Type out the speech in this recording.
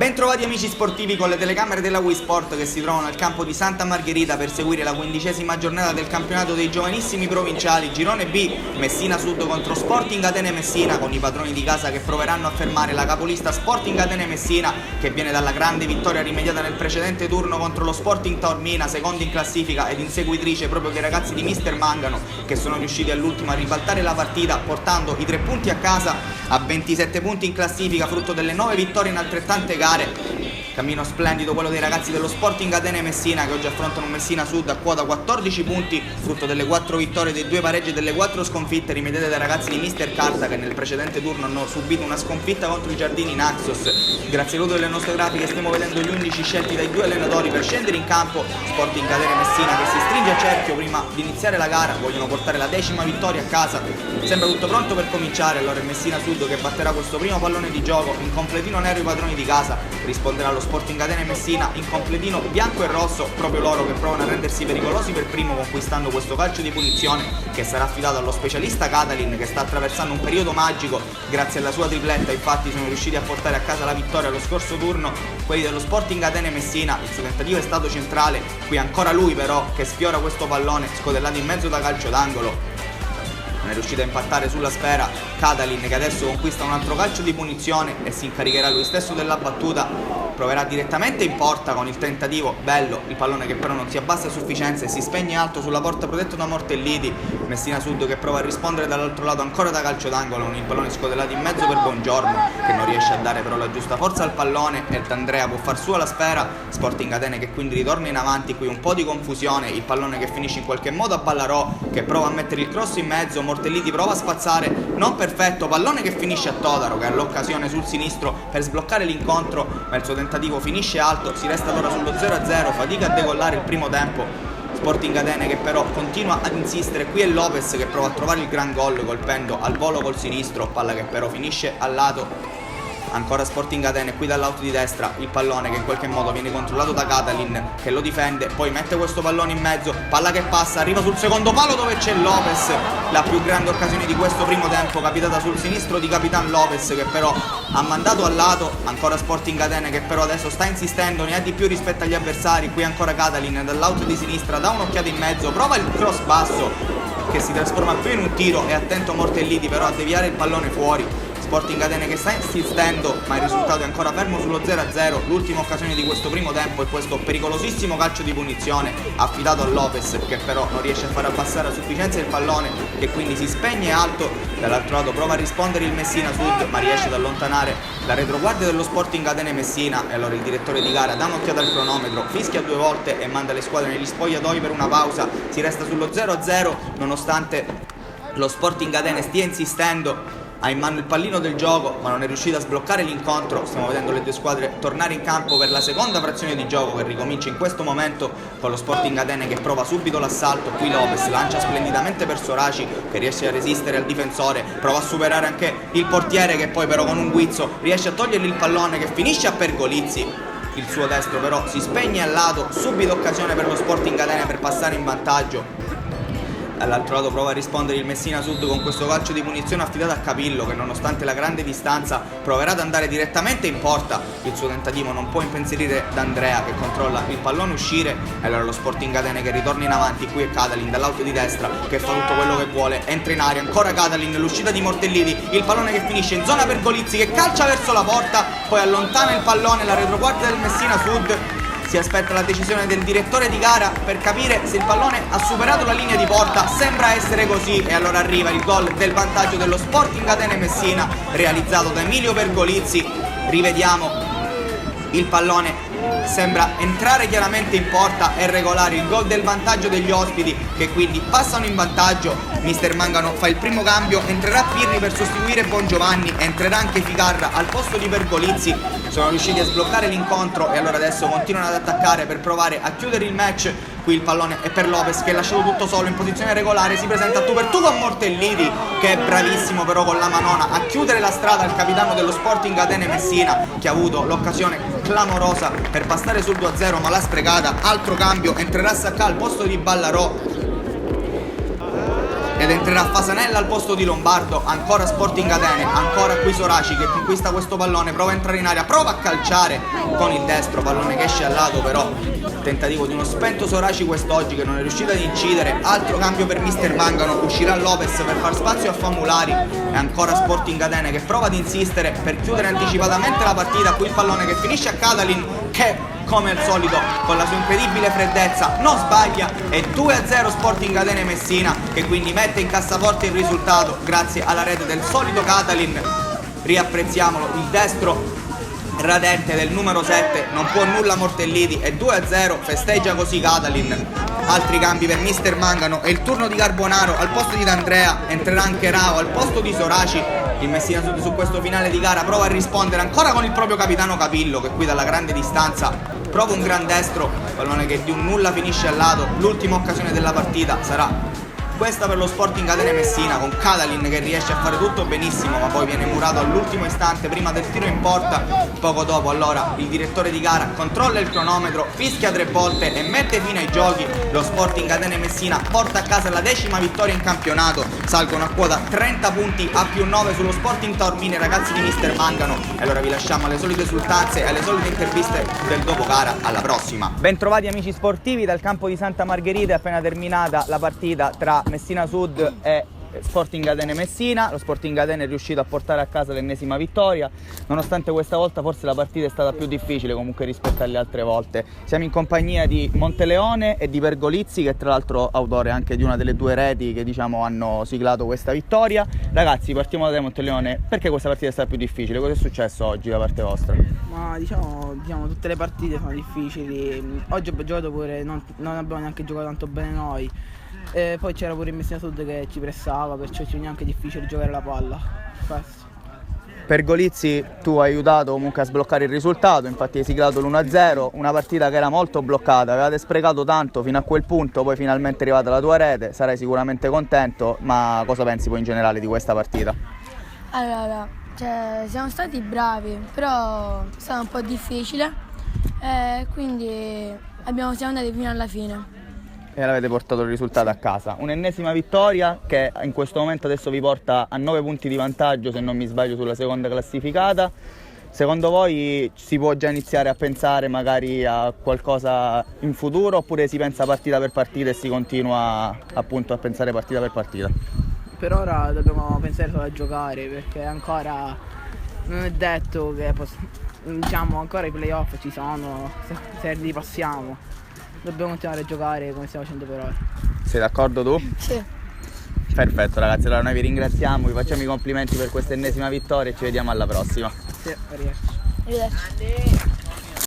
Bentrovati amici sportivi con le telecamere della Wii Sport che si trovano al campo di Santa Margherita per seguire la 15ª giornata del campionato dei giovanissimi provinciali Girone B, Messina Sud contro Sporting Atene Messina, con i padroni di casa che proveranno a fermare la capolista Sporting Atene Messina, che viene dalla grande vittoria rimediata nel precedente turno contro lo Sporting Taormina, secondo in classifica ed inseguitrice proprio dei ragazzi di Mister Mangano, che sono riusciti all'ultimo a ribaltare la partita portando i 3 punti a casa a 27 punti in classifica, frutto delle 9 vittorie in altrettante gare. Cammino splendido quello dei ragazzi dello Sporting Atene Messina, che oggi affrontano un Messina Sud a quota 14 punti, frutto delle 4 vittorie, dei 2 pareggi e delle 4 sconfitte rimediate dai ragazzi di Mister Carta, che nel precedente turno hanno subito una sconfitta contro i Giardini Naxos. Grazie all'uso delle nostre grafiche stiamo vedendo gli 11 scelti dai 2 allenatori per scendere in campo. Sporting Atene Messina che si stringe a cerchio prima di iniziare la gara, vogliono portare la 10ª vittoria a casa. Sembra tutto pronto per cominciare, allora è Messina Sud che batterà questo primo pallone di gioco in completino nero i padroni di casa. Risponderà lo Sporting Atene Messina in completino bianco e rosso, proprio loro che provano a rendersi pericolosi per primo conquistando questo calcio di punizione che sarà affidato allo specialista Catalin, che sta attraversando un periodo magico. Grazie alla sua tripletta infatti sono riusciti a portare a casa la vittoria allo scorso turno quelli dello Sporting Atene Messina. Il suo tentativo è stato centrale, qui ancora lui però che sfiora questo pallone scodellato in mezzo da calcio d'angolo. Non è riuscito a impattare sulla sfera Catalin, che adesso conquista un altro calcio di punizione e si incaricherà lui stesso della battuta. Proverà direttamente in porta con il tentativo, bello, il pallone che però non si abbassa a sufficienza e si spegne alto sulla porta protetta da Mortelliti. Messina Sud che prova a rispondere dall'altro lato ancora da calcio d'angolo con il pallone scodellato in mezzo per Buongiorno, che non riesce a dare però la giusta forza al pallone e D'Andrea può far sua la sfera. Sporting Atene che quindi ritorna in avanti, qui un po' di confusione, il pallone che finisce in qualche modo a Ballarò, che prova a mettere il cross in mezzo, Mortelliti prova a spazzare, non perfetto, pallone che finisce a Todaro, che ha l'occasione sul sinistro per sbloccare l'incontro, ma il suo tentativo finisce alto. Si resta allora sullo 0-0, fatica a decollare il primo tempo. Sporting Atene che però continua ad insistere, qui è Lopez che prova a trovare il gran gol colpendo al volo col sinistro, palla che però finisce al lato. Ancora Sporting Atene, qui dall'auto di destra il pallone che in qualche modo viene controllato da Catalin, che lo difende, poi mette questo pallone in mezzo, palla che passa, arriva sul secondo palo dove c'è Lopez, la più grande occasione di questo primo tempo capitata sul sinistro di Capitan Lopez, che però ha mandato al lato. Ancora Sporting Atene che però adesso sta insistendo, ne ha di più rispetto agli avversari, qui ancora Catalin dall'auto di sinistra, dà un'occhiata in mezzo, prova il cross basso che si trasforma più in un tiro e attento Mortelliti però a deviare il pallone fuori. Sporting Atene che sta insistendo, ma il risultato è ancora fermo sullo 0-0. L'ultima occasione di questo primo tempo è questo pericolosissimo calcio di punizione affidato a Lopez, che però non riesce a far abbassare a sufficienza il pallone, che quindi si spegne alto. Dall'altro lato prova a rispondere il Messina Sud, ma riesce ad allontanare la retroguardia dello Sporting Atene Messina, e allora il direttore di gara dà un'occhiata al cronometro, fischia 2 volte e manda le squadre negli spogliatoi per una pausa. Si resta sullo 0-0 nonostante lo Sporting Atene stia insistendo. Ha in mano il pallino del gioco ma non è riuscito a sbloccare l'incontro. Stiamo vedendo le due squadre tornare in campo per la seconda frazione di gioco, che ricomincia in questo momento con lo Sporting Atene che prova subito l'assalto. Qui Lopez lancia splendidamente per Soraci, che riesce a resistere al difensore, prova a superare anche il portiere, che poi però con un guizzo riesce a togliergli il pallone, che finisce a Pergolizzi. Il suo destro però si spegne al lato, subito occasione per lo Sporting Atene per passare in vantaggio. Dall'altro lato prova a rispondere il Messina Sud con questo calcio di punizione affidato a Capillo, che nonostante la grande distanza proverà ad andare direttamente in porta. Il suo tentativo non può impensierire D'Andrea, che controlla il pallone uscire, e allora lo Sporting Atene che ritorna in avanti. Qui è Catalin dall'auto di destra che fa tutto quello che vuole, entra in aria, ancora Catalin, l'uscita di Mortelliti, il pallone che finisce in zona per Golizzi, che calcia verso la porta, poi allontana il pallone, la retroguardia del Messina Sud. Si aspetta la decisione del direttore di gara per capire se il pallone ha superato la linea di porta. Sembra essere così, e allora arriva il gol del vantaggio dello Sporting Atene Messina, realizzato da Emilio Pergolizzi. Rivediamo il pallone, sembra entrare chiaramente in porta e regolare il gol del vantaggio degli ospiti, che quindi passano in vantaggio. Mister Mangano fa il primo cambio, entrerà Pirri per sostituire Bongiovanni, entrerà anche Ficarra al posto di Pergolizzi. Sono riusciti a sbloccare l'incontro e allora adesso continuano ad attaccare per provare a chiudere il match. Qui il pallone è per Lopez, che lasciato tutto solo in posizione regolare si presenta tu per tu con Mortelliti, che è bravissimo però con la manona a chiudere la strada al capitano dello Sporting Atene Messina, che ha avuto l'occasione clamorosa per passare sul 2-0 ma l'ha sprecata. Altro cambio, entrerà Sacca al posto di Ballarò. ed entrerà Fasanella al posto di Lombardo. Ancora Sporting Atene, ancora qui Soraci che conquista questo pallone, prova a entrare in area, prova a calciare con il destro, pallone che esce al lato, però tentativo di uno spento Soraci quest'oggi che non è riuscito ad incidere. Altro cambio per Mister Mangano, uscirà Lopez per far spazio a Famulari e ancora Sporting Atene che prova ad insistere per chiudere anticipatamente la partita. Qui il pallone che finisce a Catalin che come al solito con la sua incredibile freddezza non sbaglia, e 2-0 Sporting Atene Messina, che quindi mette in cassaforte il risultato grazie alla rete del solito Catalin. Riapprezziamolo, il destro radente del numero 7, non può nulla Mortelliti, e 2-0, festeggia così Catalin. Altri cambi per Mister Mangano, è il turno di Carbonaro al posto di D'Andrea, entrerà anche Rao al posto di Soraci. Il Messina Sud su questo finale di gara prova a rispondere ancora con il proprio capitano Capillo, che qui dalla grande distanza prova un gran destro, pallone che di un nulla finisce al lato. L'ultima occasione della partita sarà questa per lo Sporting Atene Messina, con Catalin che riesce a fare tutto benissimo ma poi viene murato all'ultimo istante prima del tiro in porta. Poco dopo allora il direttore di gara controlla il cronometro, fischia 3 volte e mette fine ai giochi. Lo Sporting Atene Messina porta a casa la 10ª vittoria in campionato, salgono a quota 30 punti a +9 sullo Sporting Taormina i ragazzi di Mister Mangano. E allora vi lasciamo alle solite esultanze e alle solite interviste del dopo gara. Alla prossima. Bentrovati amici sportivi dal campo di Santa Margherita. È appena terminata la partita tra Messina Sud e Sporting Atene Messina. Lo Sporting Atene è riuscito a portare a casa l'ennesima vittoria, nonostante questa volta forse la partita è stata più difficile comunque rispetto alle altre volte. Siamo in compagnia di Monteleone e di Pergolizzi, che tra l'altro autore anche di una delle 2 reti che diciamo hanno siglato questa vittoria. Ragazzi, partiamo da te Monteleone, perché questa partita è stata più difficile? Cosa è successo oggi da parte vostra? Ma diciamo tutte le partite sono difficili. Oggi abbiamo giocato pure, non abbiamo neanche giocato tanto bene noi. Poi c'era pure il Messina Sud che ci pressava, perciò ci veniva anche difficile giocare la palla. Questo. Pergolizzi, tu hai aiutato comunque a sbloccare il risultato, infatti hai siglato l'1-0, una partita che era molto bloccata, avevate sprecato tanto fino a quel punto, poi finalmente è arrivata la tua rete, sarai sicuramente contento, ma cosa pensi poi in generale di questa partita? Allora, siamo stati bravi, però è stato un po' difficile, quindi siamo andati fino alla fine. E l'avete portato il risultato a casa. Un'ennesima vittoria che in questo momento adesso vi porta a 9 punti di vantaggio, se non mi sbaglio, sulla seconda classificata. Secondo voi si può già iniziare a pensare magari a qualcosa in futuro, oppure si pensa partita per partita e si continua appunto a pensare partita per partita? Per ora dobbiamo pensare solo a giocare, perché ancora non è detto che diciamo ancora i playoff ci sono, se li passiamo. Dobbiamo continuare a giocare come stiamo facendo per ora. Sei d'accordo tu? Sì. Perfetto ragazzi, allora noi vi ringraziamo, vi facciamo i complimenti per questa ennesima vittoria e ci vediamo alla prossima. Sì, arrivederci. Arrivederci.